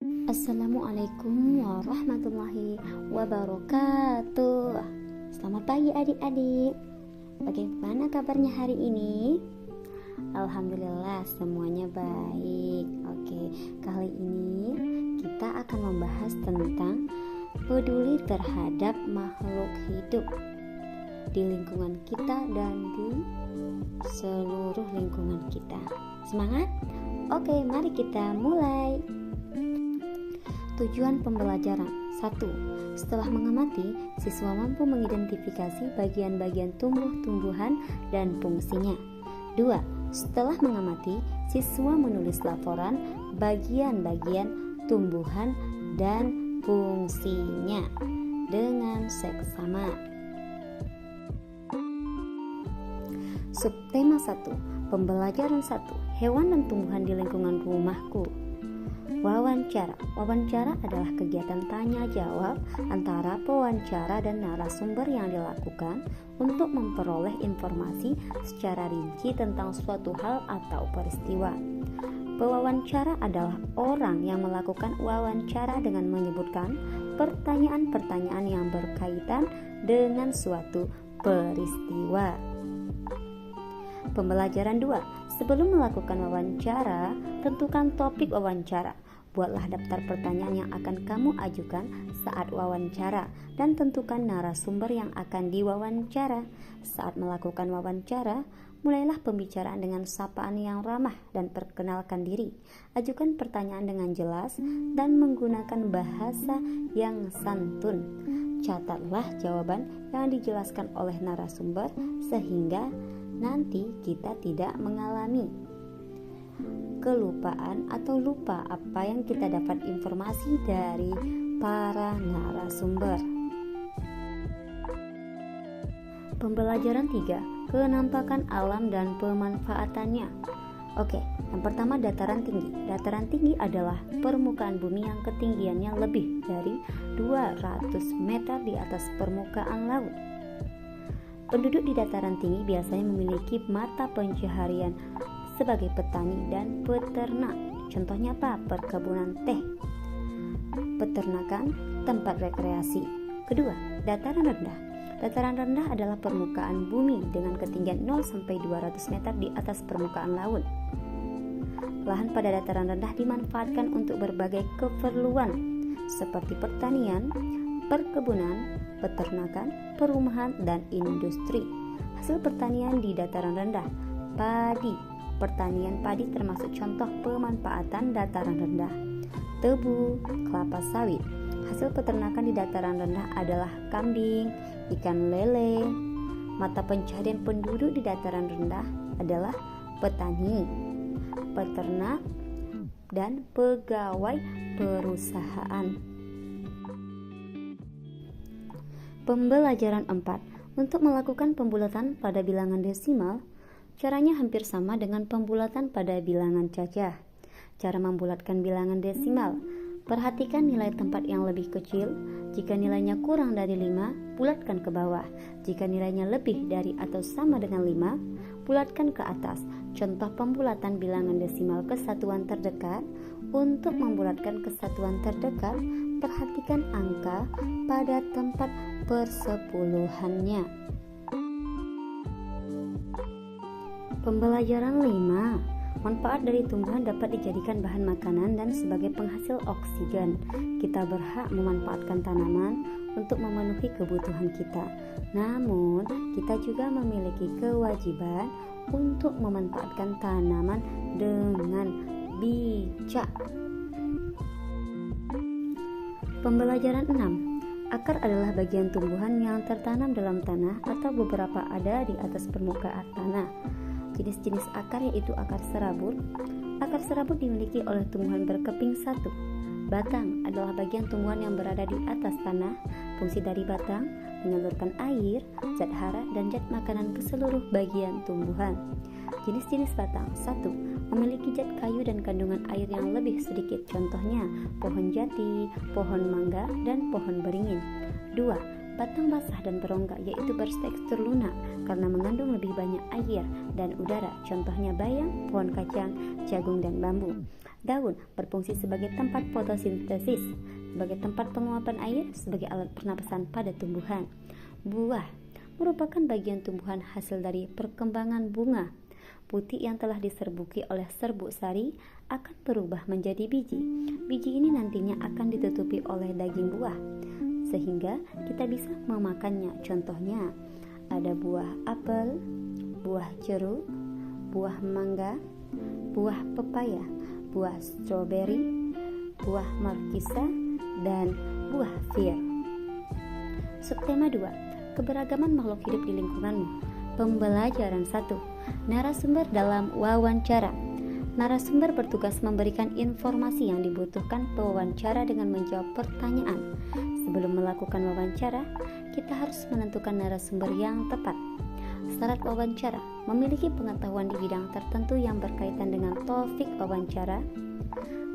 Assalamualaikum warahmatullahi wabarakatuh. Selamat pagi adik-adik. Bagaimana kabarnya hari ini? Alhamdulillah semuanya baik. Oke, kali ini kita akan membahas tentang peduli terhadap makhluk hidup di lingkungan kita dan di seluruh lingkungan kita. Semangat? Oke, mari kita mulai. Tujuan pembelajaran. 1. Setelah mengamati, siswa mampu mengidentifikasi bagian-bagian tumbuh-tumbuhan dan fungsinya. 2. Setelah mengamati, siswa menulis laporan bagian-bagian tumbuhan dan fungsinya dengan seksama. Subtema 1. Pembelajaran 1. Hewan dan tumbuhan di lingkungan rumahku. Wawancara. Wawancara adalah kegiatan tanya jawab antara pewawancara dan narasumber yang dilakukan untuk memperoleh informasi secara rinci tentang suatu hal atau peristiwa. Pewawancara adalah orang yang melakukan wawancara dengan menyebutkan pertanyaan-pertanyaan yang berkaitan dengan suatu peristiwa. Pembelajaran 2. Sebelum melakukan wawancara, tentukan topik wawancara. Buatlah daftar pertanyaan yang akan kamu ajukan saat wawancara dan tentukan narasumber yang akan diwawancara. Saat melakukan wawancara, mulailah pembicaraan dengan sapaan yang ramah dan perkenalkan diri. Ajukan pertanyaan dengan jelas dan menggunakan bahasa yang santun. Catatlah jawaban yang dijelaskan oleh narasumber sehingga nanti kita tidak mengalami kelupaan atau lupa apa yang kita dapat informasi dari para narasumber. Pembelajaran 3. Kenampakan alam dan pemanfaatannya. Oke, yang pertama dataran tinggi. Dataran tinggi adalah permukaan bumi yang ketinggiannya lebih dari 200 meter di atas permukaan laut. Penduduk di dataran tinggi biasanya memiliki mata pencaharian sebagai petani dan peternak. Contohnya apa? Perkebunan teh, peternakan, tempat rekreasi. Kedua, dataran rendah. Dataran rendah adalah permukaan bumi dengan ketinggian 0-200 meter di atas permukaan laut. Lahan pada dataran rendah dimanfaatkan untuk berbagai keperluan seperti pertanian, perkebunan, peternakan, perumahan, dan industri. Hasil pertanian di dataran rendah. Padi. Pertanian padi termasuk contoh pemanfaatan dataran rendah. Tebu, kelapa sawit. Hasil peternakan di dataran rendah adalah kambing, ikan lele. Mata pencaharian penduduk di dataran rendah adalah petani, peternak, dan pegawai perusahaan. Pembelajaran 4. Untuk melakukan pembulatan pada bilangan desimal, caranya hampir sama dengan pembulatan pada bilangan cacah. Cara membulatkan bilangan desimal. Perhatikan nilai tempat yang lebih kecil. Jika nilainya kurang dari 5, bulatkan ke bawah. Jika nilainya lebih dari atau sama dengan 5, bulatkan ke atas. Contoh pembulatan bilangan desimal ke satuan terdekat. Untuk membulatkan ke satuan terdekat, perhatikan angka pada tempat persepuluhannya. Pembelajaran 5. Manfaat dari tumbuhan dapat dijadikan bahan makanan dan sebagai penghasil oksigen. Kita berhak memanfaatkan tanaman untuk memenuhi kebutuhan kita. Namun, kita juga memiliki kewajiban untuk memanfaatkan tanaman dengan bijak. Pembelajaran 6. Akar adalah bagian tumbuhan yang tertanam dalam tanah atau beberapa ada di atas permukaan tanah. Jenis-jenis akar yaitu akar serabut. Akar serabut dimiliki oleh tumbuhan berkeping 1. Batang adalah bagian tumbuhan yang berada di atas tanah. Fungsi dari batang menyalurkan air, zat hara, dan zat makanan ke seluruh bagian tumbuhan. Jenis-jenis batang. 1. Memiliki zat kayu dan kandungan air yang lebih sedikit. Contohnya pohon jati, pohon mangga, dan pohon beringin. 2. Batang basah dan berongga yaitu bertekstur lunak karena mengandung lebih banyak air dan udara. Contohnya bayam, pohon kacang, jagung, dan bambu. Daun berfungsi sebagai tempat fotosintesis, sebagai tempat penguapan air, sebagai alat pernapasan pada tumbuhan. Buah merupakan bagian tumbuhan hasil dari perkembangan bunga. Putih yang telah diserbuki oleh serbuk sari akan berubah menjadi biji. Biji ini nantinya akan ditutupi oleh daging buah, sehingga kita bisa memakannya. Contohnya, ada buah apel, buah jeruk, buah mangga, buah pepaya, buah stroberi, buah markisa, dan buah fir. Subtema 2. Keberagaman makhluk hidup di lingkunganmu. Pembelajaran 1. Narasumber dalam wawancara. Narasumber bertugas memberikan informasi yang dibutuhkan pewawancara dengan menjawab pertanyaan. Sebelum melakukan wawancara, kita harus menentukan narasumber yang tepat. Syarat wawancara: memiliki pengetahuan di bidang tertentu yang berkaitan dengan topik wawancara,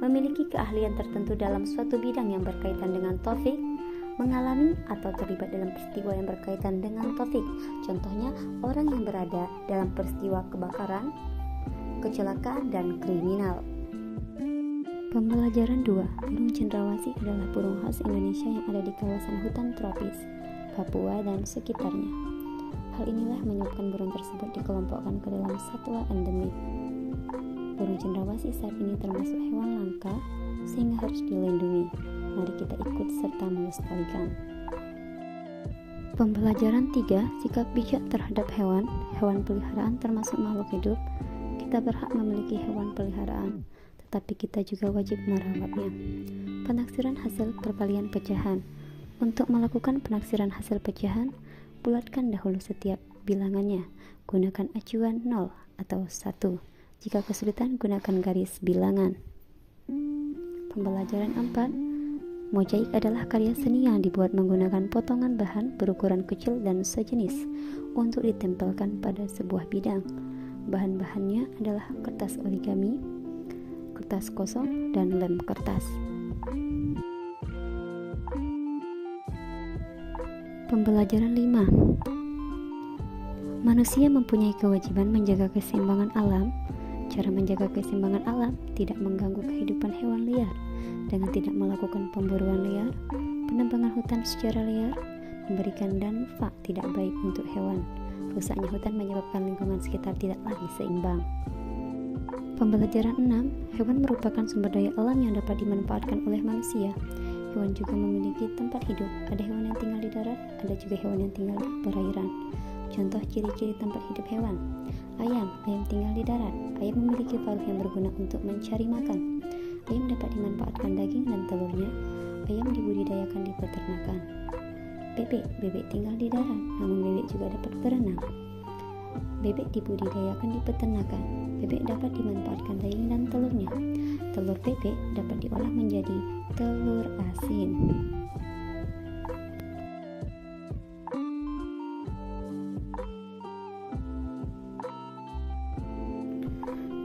memiliki keahlian tertentu dalam suatu bidang yang berkaitan dengan topik, mengalami atau terlibat dalam peristiwa yang berkaitan dengan topik. Contohnya, orang yang berada dalam peristiwa kebakaran, kecelakaan, dan kriminal. Pembelajaran 2. Burung cendrawasih adalah burung khas Indonesia yang ada di kawasan hutan tropis, Papua dan sekitarnya. Hal inilah menyebabkan burung tersebut dikelompokkan ke dalam satwa endemik. Burung cendrawasih saat ini termasuk hewan langka sehingga harus dilindungi. Mari kita ikut serta melestarikan. Pembelajaran 3. Sikap bijak terhadap hewan. Hewan peliharaan termasuk makhluk hidup. Kita berhak memiliki hewan peliharaan, tetapi kita juga wajib merawatnya. Penaksiran hasil perkalian pecahan. Untuk melakukan penaksiran hasil pecahan, bulatkan dahulu setiap bilangannya. Gunakan acuan 0 atau 1. Jika kesulitan, gunakan garis bilangan. Pembelajaran 4. Mozaik adalah karya seni yang dibuat menggunakan potongan bahan berukuran kecil dan sejenis untuk ditempelkan pada sebuah bidang. Bahan-bahannya adalah kertas origami, kertas kosong, dan lem kertas. Pembelajaran 5. Manusia mempunyai kewajiban menjaga keseimbangan alam. Cara menjaga keseimbangan alam tidak mengganggu kehidupan hewan liar dengan tidak melakukan pemburuan liar, penebangan hutan secara liar, memberikan dampak tidak baik untuk hewan. Rusaknya hutan menyebabkan lingkungan sekitar tidak lagi seimbang. Pembelajaran 6. Hewan merupakan sumber daya alam yang dapat dimanfaatkan oleh manusia. Hewan juga memiliki tempat hidup. Ada hewan yang tinggal di darat, ada juga hewan yang tinggal di perairan. Contoh ciri-ciri tempat hidup hewan. Ayam tinggal di darat. Ayam memiliki paruh yang berguna untuk mencari makan. Ayam dapat dimanfaatkan daging dan telurnya. Ayam dibudidayakan di peternakan. Bebek tinggal di darat, namun bebek juga dapat berenang. Bebek dibudidayakan di peternakan. Bebek dapat dimanfaatkan daging dan telurnya. Telur bebek dapat diolah menjadi telur asin.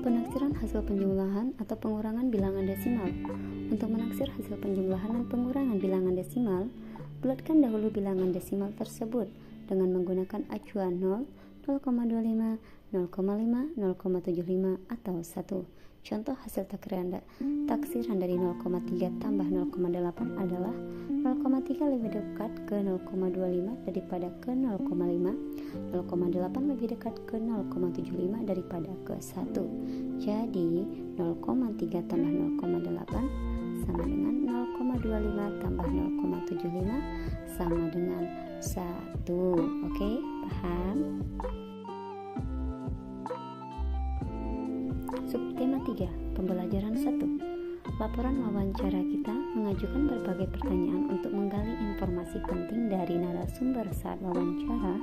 Penaksiran hasil penjumlahan atau pengurangan bilangan desimal. Untuk menaksir hasil penjumlahan dan pengurangan bilangan desimal, bulatkan dahulu bilangan desimal tersebut dengan menggunakan acuan 0, 0,25, 0,5, 0,75, atau 1. Contoh hasil taksiran dari 0,3 tambah 0,8 adalah 0,3 lebih dekat ke 0,25 daripada ke 0,5, 0,8 lebih dekat ke 0,75 daripada ke 1. Jadi 0,3 tambah 0,8 sama dengan 0,25 tambah 0,75 sama dengan 1. Oke, paham? Subtema 3. Pembelajaran 1. Laporan wawancara kita mengajukan berbagai pertanyaan untuk menggali informasi penting dari narasumber saat wawancara.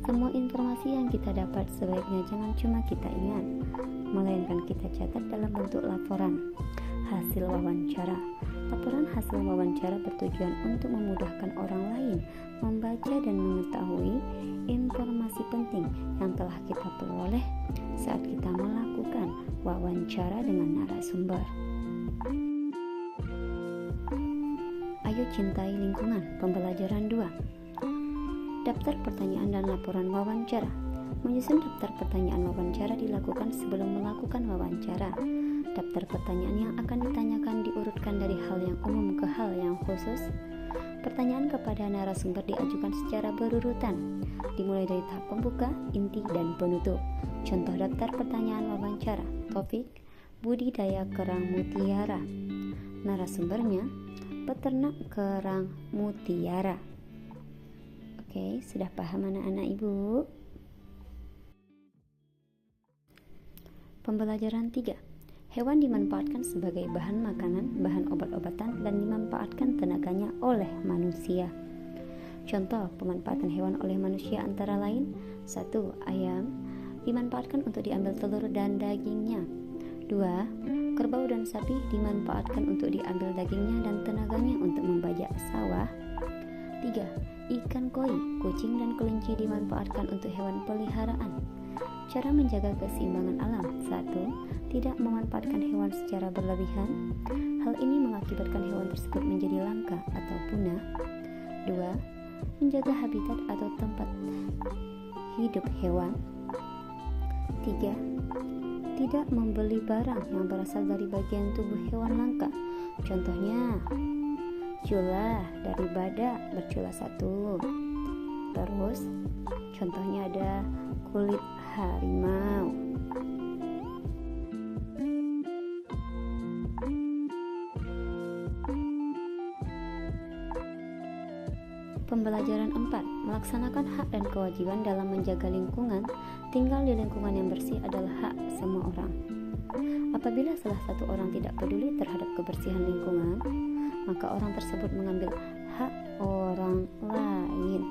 Semua informasi yang kita dapat sebaiknya jangan cuma kita ingat, melainkan kita catat dalam bentuk laporan hasil wawancara. Laporan hasil wawancara bertujuan untuk memudahkan orang lain membaca dan mengetahui informasi penting yang telah kita peroleh saat kita melakukan wawancara dengan narasumber. Ayo cintai lingkungan. Pembelajaran 2. Daftar pertanyaan dan laporan wawancara. Menyusun daftar pertanyaan wawancara dilakukan sebelum melakukan wawancara. Daftar pertanyaan yang akan ditanyakan diurutkan dari hal yang umum ke hal yang khusus. Pertanyaan kepada narasumber diajukan secara berurutan, dimulai dari tahap pembuka, inti, dan penutup. Contoh daftar pertanyaan wawancara. Topik: budidaya kerang mutiara. Narasumbernya: peternak kerang mutiara. Oke, sudah paham anak-anak Ibu? Pembelajaran 3. Hewan dimanfaatkan sebagai bahan makanan, bahan obat-obatan, dan dimanfaatkan tenaganya oleh manusia. Contoh pemanfaatan hewan oleh manusia antara lain: 1. Ayam dimanfaatkan untuk diambil telur dan dagingnya. 2. Kerbau dan sapi dimanfaatkan untuk diambil dagingnya dan tenaganya untuk membajak sawah. 3. Ikan koi, kucing, dan kelinci dimanfaatkan untuk hewan peliharaan. Cara menjaga keseimbangan alam: 1. Tidak memanfaatkan hewan secara berlebihan. Hal ini mengakibatkan hewan tersebut menjadi langka atau punah. 2. Menjaga habitat atau tempat hidup hewan. 3. Tidak membeli barang yang berasal dari bagian tubuh hewan langka. Contohnya, cula dari badak bercula 1. Terus contohnya ada kulit harimau. Pembelajaran 4. Melaksanakan hak dan kewajiban dalam menjaga lingkungan. Tinggal di lingkungan yang bersih adalah hak semua orang. Apabila salah satu orang tidak peduli terhadap kebersihan lingkungan, maka orang tersebut mengambil hak orang lain.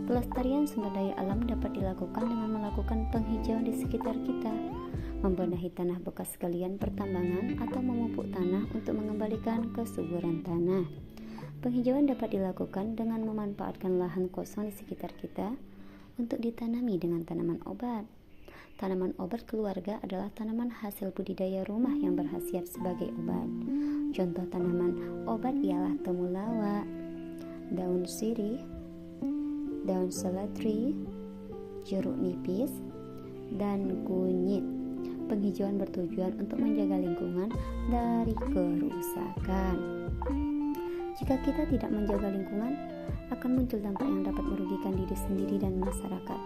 Pelestarian sumber daya alam dapat dilakukan dengan melakukan penghijauan di sekitar kita, membenahi tanah bekas galian pertambangan, atau memupuk tanah untuk mengembalikan kesuburan tanah. Penghijauan dapat dilakukan dengan memanfaatkan lahan kosong di sekitar kita untuk ditanami dengan tanaman obat. Tanaman obat keluarga adalah tanaman hasil budidaya rumah yang berkhasiat sebagai obat. Contoh tanaman obat ialah temulawak, daun sirih, daun seledri, jeruk nipis, dan kunyit. Penghijauan bertujuan untuk menjaga lingkungan dari kerusakan. Jika kita tidak menjaga lingkungan, akan muncul dampak yang dapat merugikan diri sendiri dan masyarakat.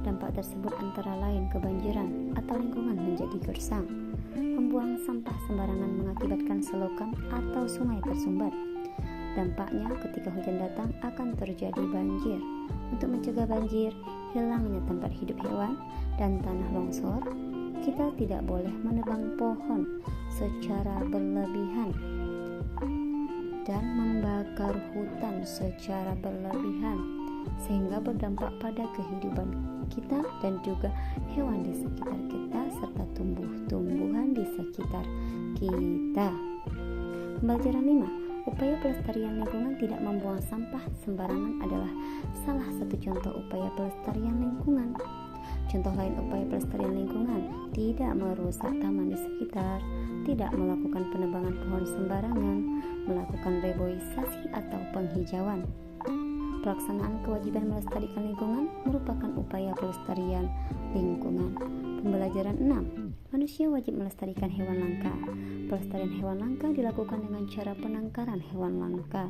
Dampak tersebut antara lain kebanjiran atau lingkungan menjadi gersang. Membuang sampah sembarangan mengakibatkan selokan atau sungai tersumbat. Dampaknya ketika hujan datang akan terjadi banjir. Untuk mencegah banjir, hilangnya tempat hidup hewan, dan tanah longsor, kita tidak boleh menebang pohon secara berlebihan dan membakar hutan secara berlebihan, sehingga berdampak pada kehidupan kita dan juga hewan di sekitar kita serta tumbuh-tumbuhan di sekitar kita. Pembelajaran 5. Upaya pelestarian lingkungan tidak membuang sampah sembarangan adalah salah satu contoh upaya pelestarian lingkungan. Contoh lain upaya pelestarian lingkungan: tidak merusak taman di sekitar, tidak melakukan penebangan pohon sembarangan, melakukan reboisasi atau penghijauan. Pelaksanaan kewajiban melestarikan lingkungan merupakan upaya pelestarian lingkungan. Pembelajaran 6. Manusia wajib melestarikan hewan langka. Pelestarian hewan langka dilakukan dengan cara penangkaran hewan langka.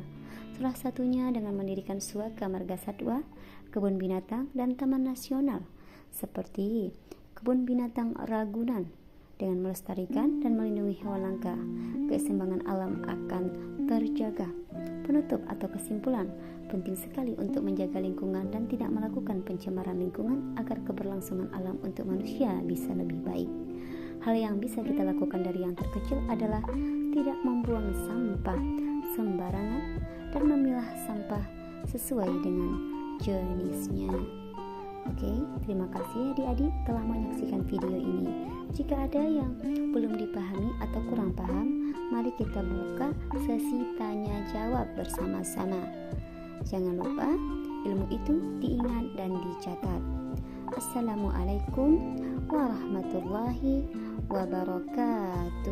Salah satunya dengan mendirikan suaka marga satwa, kebun binatang, dan taman nasional seperti Kebun Binatang Ragunan. Dengan melestarikan dan melindungi hewan langka, keseimbangan alam akan terjaga. Penutup atau kesimpulan: penting sekali untuk menjaga lingkungan dan tidak melakukan pencemaran lingkungan agar keberlangsungan alam untuk manusia bisa lebih baik. Hal yang bisa kita lakukan dari yang terkecil adalah tidak membuang sampah sembarangan dan memilah sampah sesuai dengan jenisnya. Oke, terima kasih adik-adik telah menyaksikan video ini. Jika ada yang belum dipahami atau kurang paham, mari kita buka sesi tanya jawab bersama-sama. Jangan lupa, ilmu itu diingat dan dicatat. Assalamualaikum warahmatullahi wabarakatuh.